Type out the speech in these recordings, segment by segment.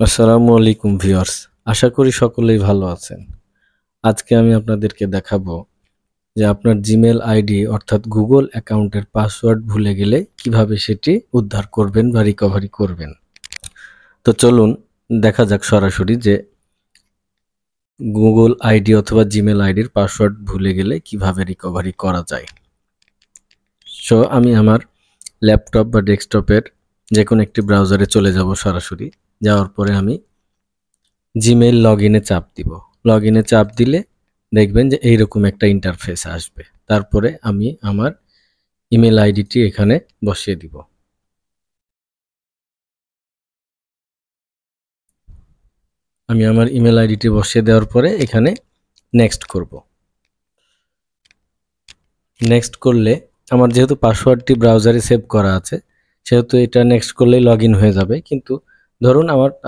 আসসালামু আলাইকুম ভিউয়ার্স, আশা করি সকলেই ভালো আছেন। আজকে আমি আপনাদেরকে দেখাবো যে আপনার জিমেল আইডি অর্থাৎ গুগল অ্যাকাউন্টের পাসওয়ার্ড ভুলে গেলে কিভাবে সেটি উদ্ধার করবেন বা রিকভারি করবেন। তো চলুন দেখা যাক সরাসরি যে গুগল আইডি অথবা জিমেল আইডির পাসওয়ার্ড ভুলে গেলে কিভাবে রিকভারি করা যায়। সো আমি আমার ল্যাপটপ বা ডেস্কটপের যে কোনো একটি ব্রাউজারে চলে যাব। সরাসরি যাওয়ার পরে আমি জিমেইল লগইনে চাপ দিব। লগইনে চাপ দিলে দেখবেন যে এইরকম একটা ইন্টারফেস আসবে। তারপরে আমি আমার ইমেল আইডিটি এখানে বসিয়ে দিব। আমি আমার ইমেল আইডিটি বসিয়ে দেওয়ার পরে এখানে নেক্সট করব। নেক্সট করলে আমার যেহেতু পাসওয়ার্ডটি ব্রাউজারে সেভ করা আছে, সেহেতু এটা নেক্সট করলেই লগইন হয়ে যাবে। কিন্তু ধরুন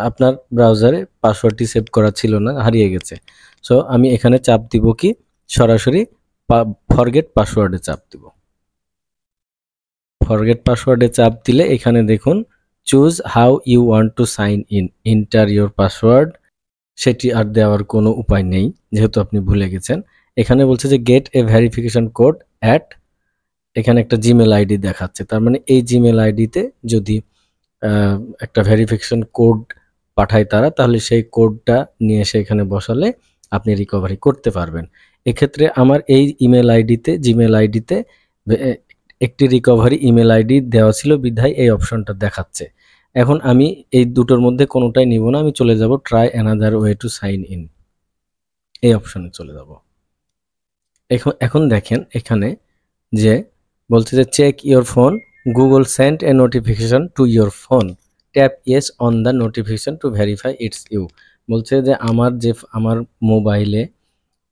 আপনার ব্রাউজারে পাসওয়ার্ডটি সেভ করা ছিল না, হারিয়ে গেছে। সো আমি এখানে চাপ দিব কি, সরাসরি ফরগেট পাসওয়ার্ডে চাপ দিব। ফরগেট পাসওয়ার্ডে চাপ দিলে এখানে দেখুন choose how you want to sign in, enter your password. সেটি আর দেওয়ার কোনো উপায় নেই যেহেতু আপনি ভুলে গেছেন। এখানে বলছে যে gate A verification code at, এখানে একটা জিমেল আইডি দেখাচ্ছে। তার মানে এই জিমেল আইডিতে যদি একটা ভেরিফিকেশন কোড পাঠায় তারা, তাহলে সেই কোডটা নিয়ে এসে এখানে বসালে আপনি রিকভারি করতে পারবেন। এক্ষেত্রে আমার এই ইমেল আইডিতে, জিমেল আইডিতে একটি রিকভারি ইমেল আইডি দেওয়া ছিল বিধায় এই অপশনটা দেখাচ্ছে। এখন আমি এই দুটোর মধ্যে কোনোটাই নিব না, আমি চলে যাব try another way to sign in, এই অপশনে চলে যাব। এখন দেখেন এখানে যে বলছে যে check your phone, Google send a notification to your phone, tap yes on the notification to verify it's you. বলছে যে আমার মোবাইলে,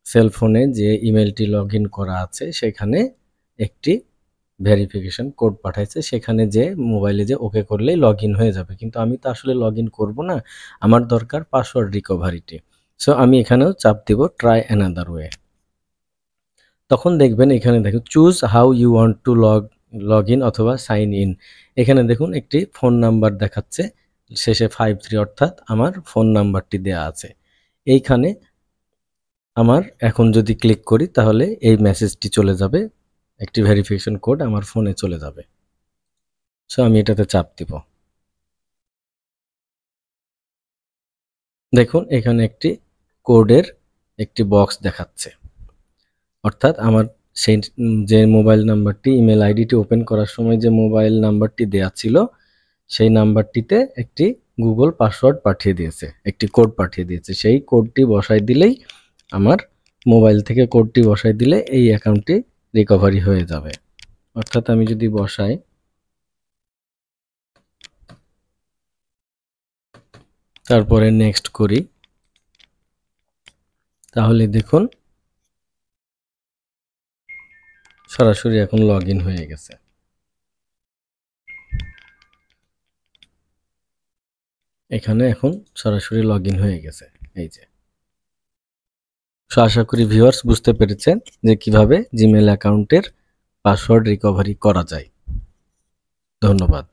সেলফোনে যে ইমেলটি লগ ইন করা আছে সেখানে একটি ভেরিফিকেশন কোড পাঠাইছে, সেখানে যে মোবাইলে যে ওকে করলেই লগ ইন হয়ে যাবে। কিন্তু আমি তো আসলে লগ ইন করবো না, আমার দরকার পাসওয়ার্ড রিকভারিটি। সো আমি এখানেও চাপ দিব ট্রাই অ্যানাদার ওয়ে। তখন দেখবেন এখানে দেখুন choose how you want to log in অথবা সাইন ইন। এখানে দেখুন একটি ফোন নাম্বার দেখাচ্ছে, শেষে 53, অর্থাৎ আমার ফোন নাম্বারটি দেয়া আছে এইখানে। আমার এখন যদি ক্লিক করি তাহলে এই মেসেজটি চলে যাবে, একটি ভেরিফিকেশন কোড আমার ফোনে চলে যাবে। সো আমি এটাতে চাপ দিব। দেখুন এখানে একটি কোডের একটি বক্স দেখাচ্ছে, অর্থাৎ আমার সেই যে মোবাইল নাম্বারটি, ইমেল আইডিটি ওপেন করার সময় যে মোবাইল নাম্বারটি দেয়া ছিল সেই নাম্বারটিতে একটি গুগল পাসওয়ার্ড পাঠিয়ে দিয়েছে, একটি কোড পাঠিয়ে দিয়েছে। সেই কোডটি বসাই দিলেই, আমার মোবাইল থেকে কোডটি বসাই দিলে এই অ্যাকাউন্টটি রিকভারি হয়ে যাবে। অর্থাৎ আমি যদি বসাই, তারপরে নেক্সট করি, তাহলে দেখুন সরাসরি এখন লগ ইন হয়ে গেছে। এখানে এখন সরাসরি লগ ইন হয়ে গেছে, এই যে। সো আশা করি ভিউয়ার্স বুঝতে পেরেছেন যে কিভাবে জিমেল অ্যাকাউন্টের পাসওয়ার্ড রিকভারি করা যায়। ধন্যবাদ।